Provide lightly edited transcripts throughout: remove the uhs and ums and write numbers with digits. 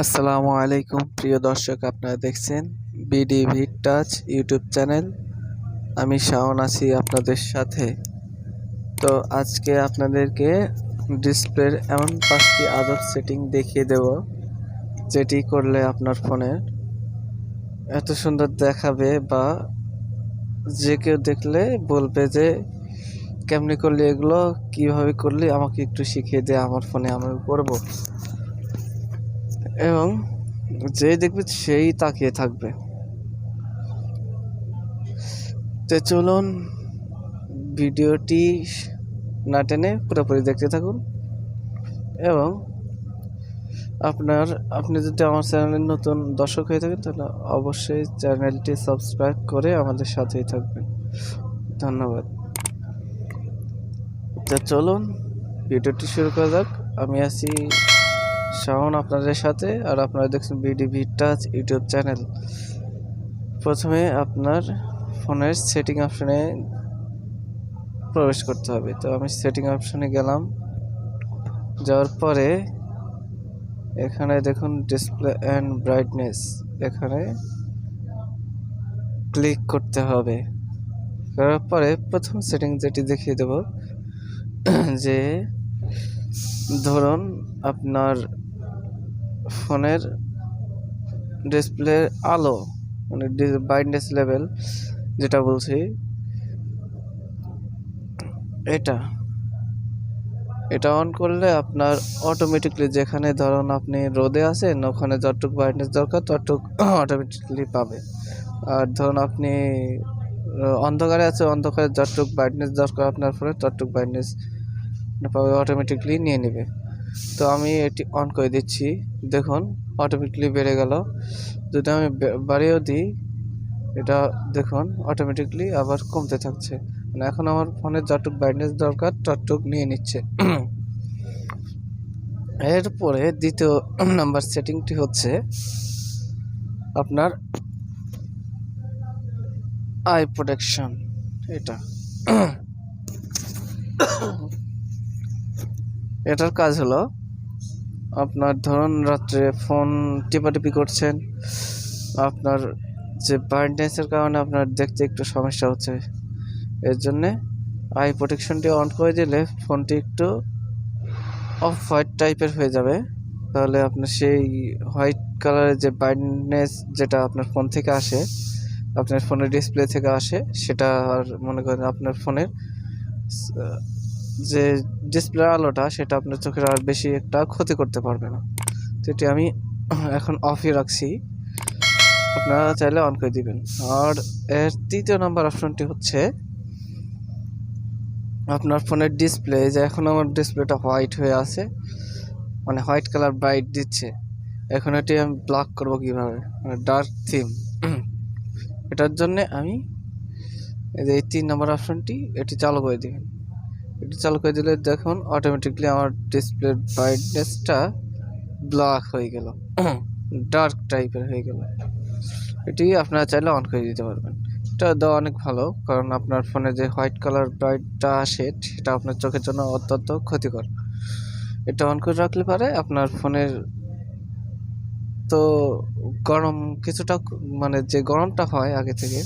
আসসালামু আলাইকুম প্রিয় দর্শক, আপনারা দেখছেন ভিড টাচ ইউটিউব চ্যানেল। আমি শাওন আছি আপনাদের সাথে। তো আজকে আপনাদেরকে ডিসপ্লের এমন 5টি আদর্শ সেটিং দেখিয়ে দেব, যেটি করলে আপনার ফোনে এত সুন্দর দেখাবে বা যে কেউ দেখলে বলবে যে কেমনি করলে, এগুলো কিভাবে করলে আমাকে একটু শিখিয়ে দে, আমার ফোনে আমি করব। এবং যে দেখবে সেই তাকিয়ে থাকবে। তো চলুন ভিডিওটি না টেনে পুরোপুরি দেখতে থাকুন। এবং আপনি যদি আমার চ্যানেলের নতুন দর্শক হয়ে থাকেন, তাহলে অবশ্যই চ্যানেলটি সাবস্ক্রাইব করে আমাদের সাথেই থাকবেন। ধন্যবাদ। তো চলুন ভিডিওটি শুরু করা যাক। আমি আছি শাওন আপনাদের সাথে, আর আপনারা দেখছেন ভিড টাচ ইউটিউব চ্যানেল। প্রথমে আপনার ফোনের সেটিং অপশনে প্রবেশ করতে হবে। তো আমি সেটিং অপশনে গেলাম। যাওয়ার পরে এখানে দেখুন ডিসপ্লে অ্যান্ড ব্রাইটনেস, এখানে ক্লিক করতে হবে। করার পরে প্রথম সেটিং যেটি দেখিয়ে দেব, যে ধরুন আপনার ফোনের ডিসপ্লের আলো, মানে ব্রাইটনেস লেভেল যেটা বলছি, এটা অন করলে আপনার অটোমেটিকলি, যেখানে ধরুন আপনি রোদে আছেন, ওখানে যতটুকু ব্রাইটনেস দরকার ততটুকু অটোমেটিকলি পাবে। আর ধরুন আপনি অন্ধকারে আছে, অন্ধকারে যতটুকু ব্রাইটনেস দরকার আপনার ফোনে ততটুকু ব্রাইটনেস পাবে, অটোমেটিকলি নিয়ে নেবে। তো আমি এটি অন করে দিচ্ছি, দেখুন অটোমেটিকলি বেড়ে গেল। যদি আমি বাড়িয়েও দিই, এটা দেখুন অটোমেটিকলি আবার কমতে থাকছে। মানে এখন আমার ফোনের যতটুকু ব্রাইটনেস দরকার ততটুকু নিয়ে নিচ্ছে। এরপরে দ্বিতীয় নাম্বার সেটিংটি হচ্ছে আপনার আই প্রোটেকশন। এটার কাজ হলো, আপনার ধরুন রাত্রে ফোন টিপাটিপি করছেন, আপনার যে ব্রাইটনেসের কারণে আপনার দেখতে একটু সমস্যা হচ্ছে, এর জন্যে আই প্রোটেকশনটি অন করে দিলে ফোনটি একটু অফ হোয়াইট টাইপের হয়ে যাবে। তাহলে আপনার সেই হোয়াইট কালারের যে ব্রাইটনেস যেটা আপনার ফোন থেকে আসে, আপনার ফোনের ডিসপ্লে থেকে আসে, সেটা আর মনে করেন আপনার ফোনের যে ডিসপ্লের আলোটা, সেটা আপনার চোখের আর বেশি একটা ক্ষতি করতে পারবে না। তো এটি আমি এখন অফই রাখছি, আপনারা চাইলে অন করে দিবেন। আর এর তৃতীয় নাম্বার অপশনটি হচ্ছে আপনার ফোনের ডিসপ্লে, যে এখন আমার ডিসপ্লেটা হোয়াইট হয়ে আছে, মানে হোয়াইট কালার ব্রাইট দিচ্ছে, এখন এটি আমি ব্লক করবো কীভাবে, মানে ডার্ক থিম। এটার জন্যে আমি এই 3 নম্বর অপশনটি এটি চালু করে দিবেন। এটি চালু করে দিলে দেখুন অটোমেটিকলি আমার ডিসপ্লের ব্রাইটনেসটা ব্ল্যাক হয়ে গেল, ডার্ক টাইপের হয়ে গেল। এটি আপনারা চাইলে অন করে দিতে পারবেন। এটা দেওয়া অনেক ভালো, কারণ আপনার ফোনে যে হোয়াইট কালার ব্রাইটটা আসে, সেটা আপনার চোখের জন্য অত্যন্ত ক্ষতিকর। এটা অন করে রাখলে পারে আপনার ফোনের তো গরম কিছুটা, মানে যে গরমটা হয় আগে থেকে,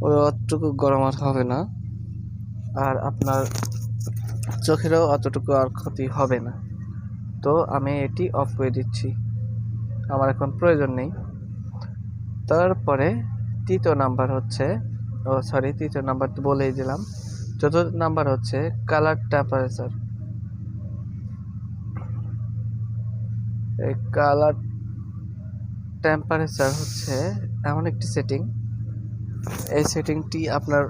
ওই অতটুকু গরম আর হবে না, আর আপনার চোখেরও অতটুকু আর ক্ষতি হবে না। তো আমি এটি অফ করে দিচ্ছি, আমার এখন প্রয়োজন নেই। তারপরে তৃতীয় নাম্বার তো বলেই দিলাম। চতুর্থ নাম্বার হচ্ছে কালার টেম্পারেচার। এই কালার টেম্পারেচার হচ্ছে এমন একটি সেটিং, এই সেটিংটি আপনার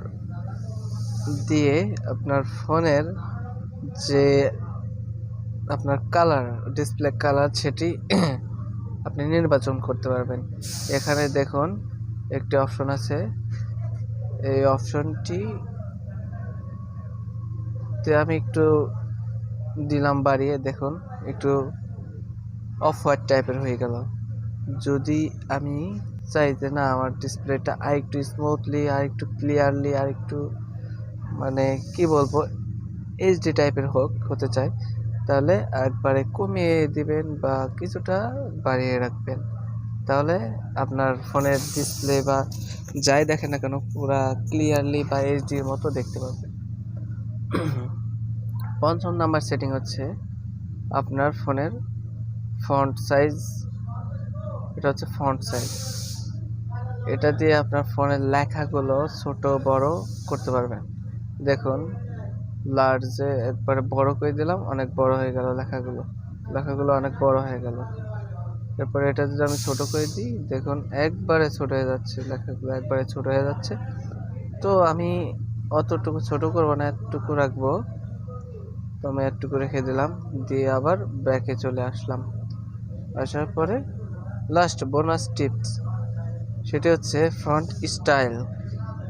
দিয়ে আপনার ফোনের যে আপনার কালার, ডিসপ্লে কালার, সেটি আপনি নির্বাচন করতে পারবেন। এখানে দেখুন একটি অপশন আছে, এই অপশনটি আমি একটু দিলাম বাড়িয়ে, দেখুন একটু অফ হোয়াইট টাইপের হয়ে গেল। যদি আমি চাই যে না, আমার ডিসপ্লেটা আর একটু স্মুথলি, আর একটু ক্লিয়ারলি, আর একটু মানে কি বলবো, এইচডি টাইপের হতে চাই, তাহলে একবারে কমিয়ে দিবেন বা কিছুটা বাড়িয়ে রাখবেন, তাহলে আপনার ফোনের ডিসপ্লে বা যাই দেখেন না কেন পুরা ক্লিয়ারলি বা এইচডির মতো দেখতে পাবেন। পঞ্চম নাম্বার সেটিং হচ্ছে আপনার ফোনের ফন্ট সাইজ। এটা হচ্ছে ফন্ট সাইজ। এটা দিয়ে আপনার ফোনের লেখাগুলো ছোট বড় করতে পারবেন। দেখুন, লার্জে একবারে বড় করে দিলাম, অনেক বড় হয়ে গেল লেখাগুলো অনেক বড় হয়ে গেল। তারপরে এটা যদি আমি ছোট করে দিই, দেখুন একবারে ছোট হয়ে যাচ্ছে, লেখাগুলো একবারে ছোট হয়ে যাচ্ছে। তো আমি অতটুকু ছোট করবো না, এতটুকু রাখবো। তো আমি এতটুকু রেখে দিলাম, দিয়ে আবার ব্যাকে চলে আসলাম। আসার পরে লাস্ট বোনাস টিপস, সেটি হচ্ছে ফন্ট স্টাইল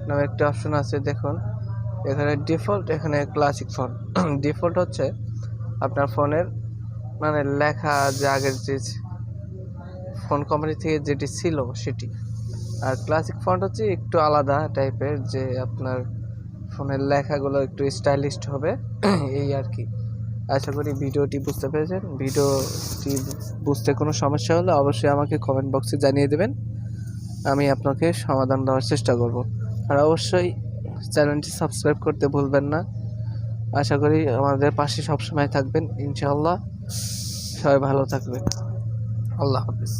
নামে একটা অপশন আছে। দেখুন, এখানে ডিফল্ট, এখানে ক্লাসিক ফন্ট। ডিফল্ট হচ্ছে আপনার ফোনের মানে লেখা যে আগের যে ফোন কোম্পানি থেকে যেটি ছিল সেটি, আর ক্লাসিক ফন্ট হচ্ছে একটু আলাদা টাইপের, যে আপনার ফোনের লেখাগুলো একটু স্টাইলিশ হবে। এই আর কি। আশা করি ভিডিওটি বুঝতে পেরেছেন। ভিডিওটি বুঝতে কোনো সমস্যা হলে অবশ্যই আমাকে কমেন্ট বক্সে জানিয়ে দেবেন, আমি আপনাকে সমাধান দেওয়ার চেষ্টা করব। আর অবশ্যই চ্যানেলটি সাবস্ক্রাইব করতে ভুলবেন না। আশা করি আমাদের পাশে সবসময় থাকবেন ইনশাআল্লাহ। সবাই ভালো থাকবেন। আল্লাহ হাফেজ।